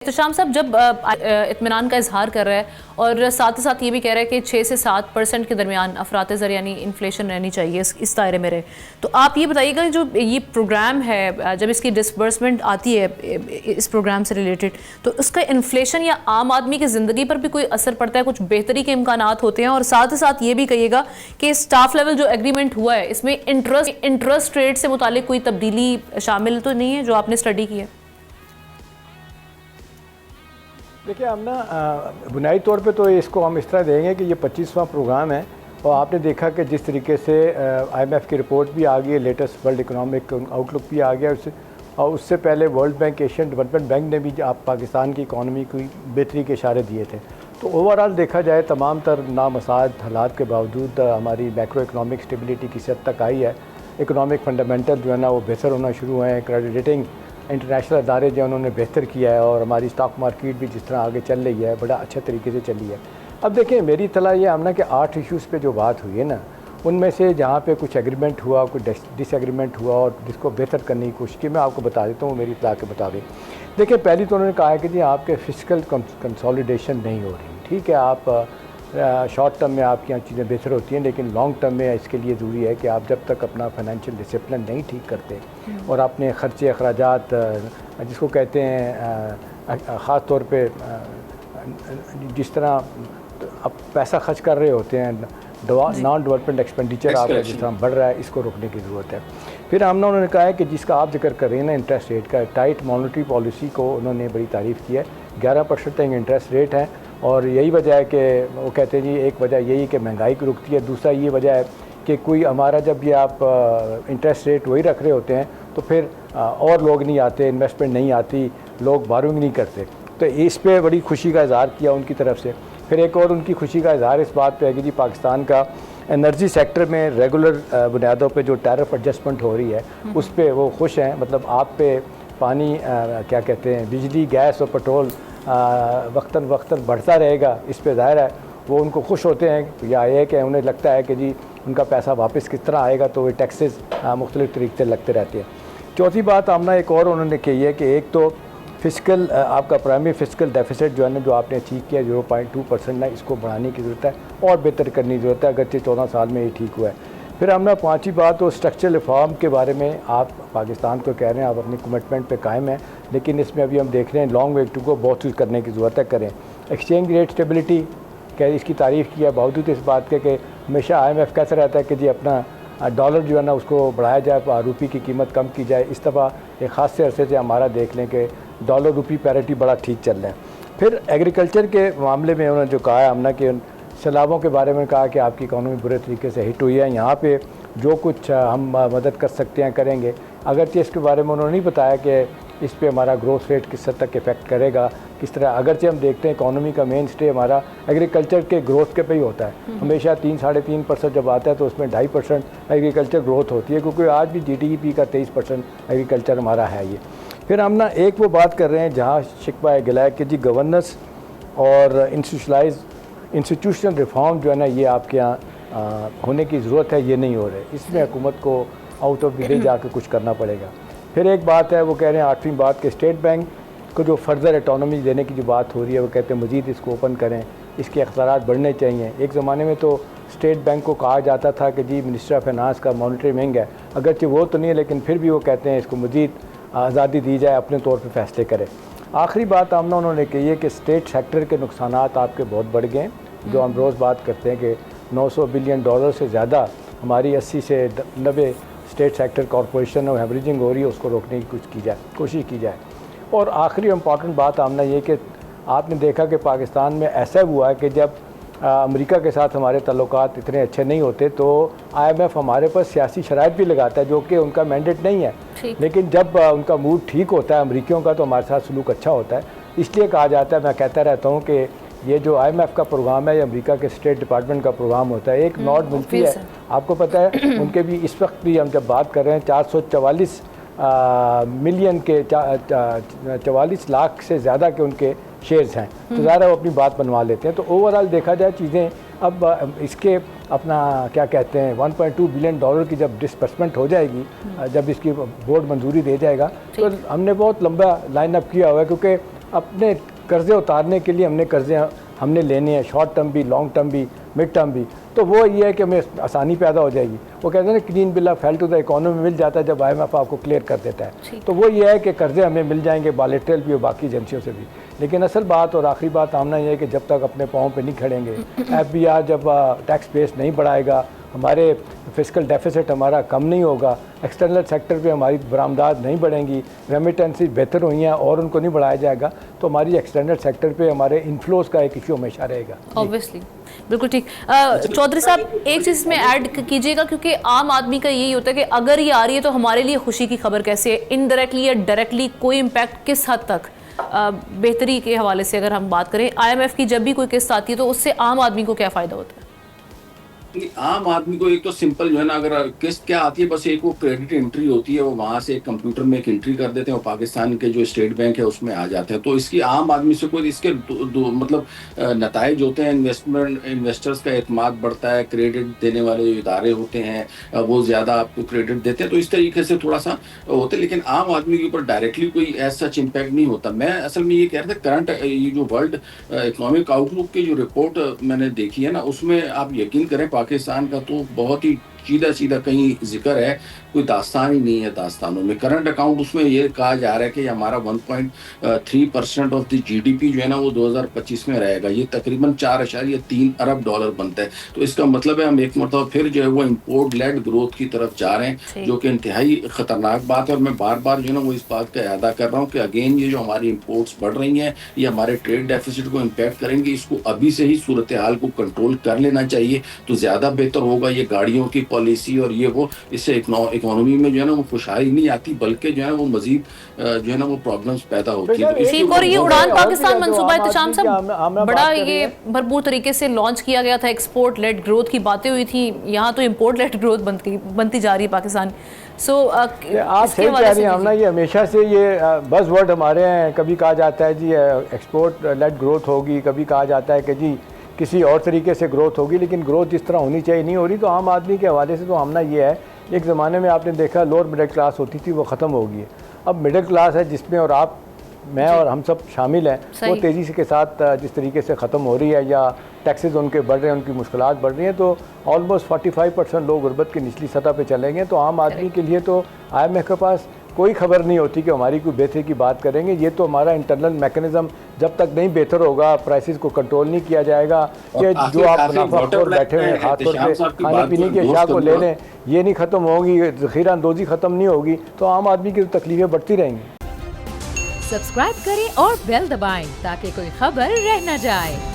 तो शाम साहब जब इत्मीनान का इजहार कर रहा है और साथ ही साथ ये भी कह रहा है कि 6 से 7% के दरमियान अफरात ज़र यानी इन्फ्लेशन रहनी चाहिए इस दायरे में रहे, तो आप ये बताइएगा जो ये प्रोग्राम है जब इसकी डिसबर्समेंट आती है इस प्रोग्राम से रिलेटेड, तो उसका इन्फ्लेशन या आम आदमी की ज़िंदगी पर भी कोई असर पड़ता है, कुछ बेहतरी के इम्कानात होते हैं? और साथ ही साथ ये भी कहिएगा कि स्टाफ लेवल जो एग्रीमेंट हुआ है इसमें इंटरेस्ट रेट से मुतालिक कोई तब्दीली शामिल तो नहीं है जो आपने स्टडी की है? देखिए, हम ना बुनियादी तौर पे तो इसको हम इस तरह देंगे कि ये 25वां प्रोग्राम है और आपने देखा कि जिस तरीके से IMF की रिपोर्ट भी आ गई है, लेटेस्ट वर्ल्ड इकोनॉमिक आउटलुक भी आ गया और उससे पहले world bank, Asian development bank ने भी आप पाकिस्तान की इकॉनमी की बेहतरी के इशारे दिए थे। तो ओवरऑल देखा जाए तमाम तर नामसाद हालात के बावजूद हमारी मैक्रो इकनॉमिक स्टेबिलिटी किस हद तक आई है। इकनॉमिक फंडामेंटल जो है ना वो बेहतर होना शुरू हुए हैं। क्रेडिट रेटिंग इंटरनेशनल अदारे जो उन्होंने बेहतर किया है और हमारी स्टॉक मार्केट भी जिस तरह आगे चल रही है बड़ा अच्छे तरीके से चली है। अब देखिए, मेरी तला ये आमना कि 8 इश्यूज़ पे जो बात हुई है ना, उनमें से जहाँ पे कुछ एग्रीमेंट हुआ, कुछ डिसएग्रीमेंट हुआ और जिसको बेहतर करने की कोशिश की, मैं आपको बता देता हूँ मेरी इत्तला के मुताबिक। देखिए, पहली तो उन्होंने कहा है कि जी आपके फिस्कल कंसोलिडेशन नहीं हो रही। ठीक है, आप शॉर्ट टर्म में आपकी यहाँ चीज़ें बेहतर होती हैं, लेकिन लॉन्ग टर्म में इसके लिए ज़रूरी है कि आप जब तक अपना फाइनेंशियल डिसिप्लिन नहीं ठीक करते और अपने ख़र्चे अखराजात जिसको कहते हैं ख़ास तौर पे जिस तरह आप पैसा खर्च कर रहे होते हैं, नॉन डेवलपमेंट एक्सपेंडिचर आपका जिस तरह बढ़ रहा है, इसको रोकने की ज़रूरत है। फिर हमने उन्होंने कहा है कि जिसका आप जिक्र कर रहे हैं ना, इंटरेस्ट रेट का, टाइट मॉनेटरी पॉलिसी को उन्होंने बड़ी तारीफ़ की है। 11% तक इंटरेस्ट रेट है और यही वजह है कि वो कहते हैं जी एक वजह यही कि महंगाई की रुकती है, दूसरा ये वजह है कि कोई हमारा जब ये आप इंटरेस्ट रेट वही रख रहे होते हैं तो फिर और लोग नहीं आते, इन्वेस्टमेंट नहीं आती, लोग बारोइंग नहीं करते। तो इस पे बड़ी खुशी का इज़हार किया उनकी तरफ से। फिर एक और उनकी खुशी का इज़हार इस बात पे है कि जी पाकिस्तान का एनर्जी सेक्टर में रेगुलर बुनियादों पे जो टैरिफ एडजस्टमेंट हो रही है उस पर वो खुश हैं। मतलब आप पे पानी क्या कहते हैं, बिजली, गैस और पेट्रोल वक्तन बढ़ता रहेगा, इस पे ज़ाहिर है वो उनको खुश होते हैं। या ये कि उन्हें लगता है कि जी उनका पैसा वापस किस तरह आएगा, तो ये टैक्सेस मुख्तलिफ़ तरीके से लगते रहते हैं। चौथी बात आमना एक और उन्होंने कही है कि एक तो फिस्कल आपका प्राइमरी फिस्कल डेफिसिट जो है ना, जो आपने अचीव किया 0.2% ना, इसको बढ़ाने की ज़रूरत है और बेहतर करने की ज़रूरत है, अगरचे 14 साल में ये ठीक हुआ है। फिर हमने पाँचवीं बात तो स्ट्रक्चरल रिफॉर्म के बारे में आप पाकिस्तान को कह रहे हैं, आप अपनी कमिटमेंट पे कायम हैं, लेकिन इसमें अभी हम देख रहे हैं लॉन्ग वे टू गो, बहुत कुछ करने की ज़रूरत है। करें एक्सचेंज रेट स्टेबिलिटी, क्या इसकी तारीफ़ किया बावजूद इस बात के कि हमेशा IMF कहता रहता है कि जी अपना डॉलर जो है ना उसको बढ़ाया जाए, रुपये की कीमत कम की जाए। इस दफ़ा एक ख़ास से अरसे से हमारा देख लें कि डॉलर रुपये पैरिटी बड़ा ठीक चल रहा है। फिर एग्रीकल्चर के मामले में उन्होंने जो कहा है हमने कि सैलाबों के बारे में कहा कि आपकी इकॉनमी बुरे तरीके से हिट हुई है, यहाँ पे जो कुछ हम मदद कर सकते हैं करेंगे। अगरचे इसके बारे में उन्होंने नहीं बताया कि इस पे हमारा ग्रोथ रेट किस हद तक इफेक्ट करेगा, किस तरह। अगरचे हम देखते हैं इकॉनमी का मेन स्टे हमारा एग्रीकल्चर के ग्रोथ के पे ही होता है। हमेशा 3-3.5% जब आता है तो उसमें 2.5% एग्रीकल्चर ग्रोथ होती है, क्योंकि आज भी GDP का 23% एग्रीकल्चर हमारा है ये। फिर हम ना एक वो बात कर रहे हैं जहाँ शिकवा गिला है कि जी गवर्नेंस और इंस्टीट्यूशनल रिफॉर्म जो है ना, ये आपके यहाँ होने की ज़रूरत है, ये नहीं हो रहे। इसमें हुकूमत को आउट ऑफ द वे जाकर कुछ करना पड़ेगा। फिर एक बात है, वो कह रहे हैं 8वीं बात कि स्टेट बैंक को जो फर्दर एटोनॉमी देने की जो बात हो रही है, वो कहते हैं मज़ीद इसको ओपन करें, इसके अख्तियारात बढ़ने चाहिए। एक ज़माने में तो स्टेट बैंक को कहा जाता था कि जी मिनिस्टर ऑफ फाइनेंस का मॉनिटरी विंग है, अगरचे वो तो नहीं है, लेकिन फिर भी वो कहते हैं इसको मज़ीद आज़ादी दी जाए, अपने तौर पर फैसले करें। आखिरी बात आमना उन्होंने कही है कि स्टेट सेक्टर के नुकसानात आपके बहुत बढ़ गए, जो हम रोज़ बात करते हैं कि $900 बिलियन से ज़्यादा हमारी 80 से 90 स्टेट सेक्टर कॉरपोरेशन और हेमरेजिंग हो रही है, उसको रोकने की कोशिश की जाए। और आखिरी इम्पॉर्टेंट बात आमना ये कि आपने देखा कि पाकिस्तान में ऐसा हुआ है कि जब अमेरिका के साथ हमारे ताल्लुकात इतने अच्छे नहीं होते तो IMF हमारे पर सियासी शराइत भी लगाता है, जो कि उनका मैंडेट नहीं है। लेकिन जब उनका मूड ठीक होता है अमेरिकियों का, तो हमारे साथ सलूक अच्छा होता है। इसलिए कहा जाता है, मैं कहता रहता हूँ कि ये जो IMF का प्रोग्राम है, ये अमेरिका के स्टेट डिपार्टमेंट का प्रोग्राम होता है। एक नोट मिलती है, आपको पता है उनके भी इस वक्त भी हम जब बात कर रहे हैं 444 मिलियन के 44 लाख से ज़्यादा के उनके शेयर्स हैं, तो ज़्यादा वो अपनी बात बनवा लेते हैं। तो ओवरऑल देखा जाए चीज़ें अब इसके अपना क्या कहते हैं $1.2 बिलियन की जब डिसबर्समेंट हो जाएगी, जब इसकी बोर्ड मंजूरी दे जाएगा, तो हमने बहुत लंबा लाइन अप किया हुआ है, क्योंकि अपने कर्ज़े उतारने के लिए हमने लेने हैं, शॉर्ट टर्म भी, लॉन्ग टर्म भी, मिड टर्म भी। तो वो ये है कि हमें आसानी पैदा हो जाएगी। वो कहते हैं ना clean bill of health to the economy मिल जाता है जब IMF आपको क्लियर कर देता है। तो वो ये है कि कर्ज़े हमें मिल जाएंगे बायलैटरल भी और बाकी एजेंसियों से भी। लेकिन असल बात और आखिरी बात आमना ये है कि जब तक अपने पाँव पे नहीं खड़ेंगे, FBR जब टैक्स बेस नहीं बढ़ाएगा, हमारे फिस्कल डेफिसिट हमारा कम नहीं होगा, एक्सटर्नल सेक्टर पे हमारी बरामदात नहीं बढ़ेंगी, रेमिटेंसेज बेहतर हुई हैं और उनको नहीं बढ़ाया जाएगा, तो हमारी एक्सटर्नल सेक्टर पे हमारे इन्फ्लोज का एक इशू हमेशा रहेगा। ऑब्वियसली, बिल्कुल ठीक। चौधरी साहब एक चीज़ में ऐड कीजिएगा, क्योंकि आम आदमी का यही होता है कि अगर ये आ रही है तो हमारे लिए खुशी की खबर कैसे है, इनडायरेक्टली या डायरेक्टली कोई इम्पैक्ट किस हद तक बेहतरी के हवाले से अगर हम बात करें, IMF की जब भी कोई किस्त आती है तो उससे आम आदमी को क्या फ़ायदा होता है? आम आदमी को एक तो सिंपल जो है ना, अगर किस्त क्या आती है, बस एक वो क्रेडिट एंट्री होती है, वो वहां से एक कंप्यूटर में एक एंट्री कर देते हैं और पाकिस्तान के जो स्टेट बैंक है उसमें आ जाते हैं। तो इसकी आम आदमी से कोई इसके मतलब नताइज होते हैं, इन्वेस्टर्स का एतमाद बढ़ता है, क्रेडिट देने वाले जो इदारे होते हैं वो ज़्यादा आपको क्रेडिट देते हैं, तो इस तरीके से थोड़ा सा होते हैं। लेकिन आम आदमी के ऊपर डायरेक्टली कोई ऐसा सच इम्पैक्ट नहीं होता। मैं असल में ये कह रहा था, करंट ये जो वर्ल्ड इकोनॉमिक आउटलुक की जो रिपोर्ट मैंने देखी है ना, उसमें आप यकीन करें पाकिस्तान का तो बहुत ही सीधा सीधा कहीं जिक्र है, कोई दास्तान ही नहीं है दास्तानों में। करंट अकाउंट उसमें ये कहा जा रहा है कि हमारा 1.3% ऑफ द GDP जो है ना वो 2025 में रहेगा। ये तकरीबन 4.3 अरब डॉलर बनता है। तो इसका मतलब है हम एक मरतबा फिर जो है वो इम्पोर्ट लेड ग्रोथ की तरफ जा रहे हैं, जो कि इंतहाई खतरनाक बात है। और मैं बार बार जो है ना वो इस बात का इरादा कर रहा हूँ कि अगेन ये जो हमारी इम्पोर्ट्स बढ़ रही हैं ये हमारे ट्रेड डेफिसिट को इम्पैक्ट करेंगे। इसको अभी से ही सूरत हाल को कंट्रोल कर लेना चाहिए तो ज़्यादा बेहतर होगा। ये गाड़ियों की पॉलिसी और ये वो, इससे इकोनॉमी में जो है ना वो खुशहाली नहीं आती, बल्कि जो है वो मजीद जो है ना वो प्रॉब्लम्स पैदा होती है। ठीक, और ये उड़ान पाकिस्तान मंसूबा इत्तेशाम साहब बड़ा ये भरपूर तरीके से लॉन्च किया गया था, एक्सपोर्ट लेड ग्रोथ की बातें हुई थी, यहाँ तो इम्पोर्ट लेड ग्रोथ बनती जा रही है पाकिस्तान। आप सही कह रही हैं हमना, ये हमेशा से ये बज़ वर्ड हमारे हैं। कभी कहा जाता है जी एक्सपोर्ट लेड ग्रोथ होगी, कभी कहा जाता है कि जी किसी और तरीके से ग्रोथ होगी, लेकिन ग्रोथ जिस तरह होनी चाहिए नहीं हो रही। तो आम आदमी के हवाले से तो हमना ये है, एक ज़माने में आपने देखा लोअर मिडिल क्लास होती थी, वो ख़त्म हो गई है। अब मिडिल क्लास है जिसमें और आप, मैं और हम सब शामिल हैं, वो तेज़ी से के साथ जिस तरीके से ख़त्म हो रही है या टैक्सेस उनके बढ़ रहे हैं, उनकी मुश्किलात बढ़ रही हैं, तो ऑलमोस्ट 45% लोग गुर्बत की निचली सतह पे चले गए। तो आम आदमी के लिए तो IMF के पास कोई खबर नहीं होती कि हमारी कोई बेहतरी की बात करेंगे। ये तो हमारा इंटरनल मैकेनिज्म जब तक नहीं बेहतर होगा, प्राइसेस को कंट्रोल नहीं किया जाएगा, कि जो आप मुनाफाखोर बैठे हुए हैं खासतौर पे खाने पीने की अशिया को ले लें, ये नहीं ख़त्म होगी, ज़ख़ीरा अंदोज़ी ख़त्म नहीं होगी, तो आम आदमी की तकलीफ़ें बढ़ती रहेंगी। सब्सक्राइब करें और बेल दबाएं ताकि कोई खबर रह न जाए।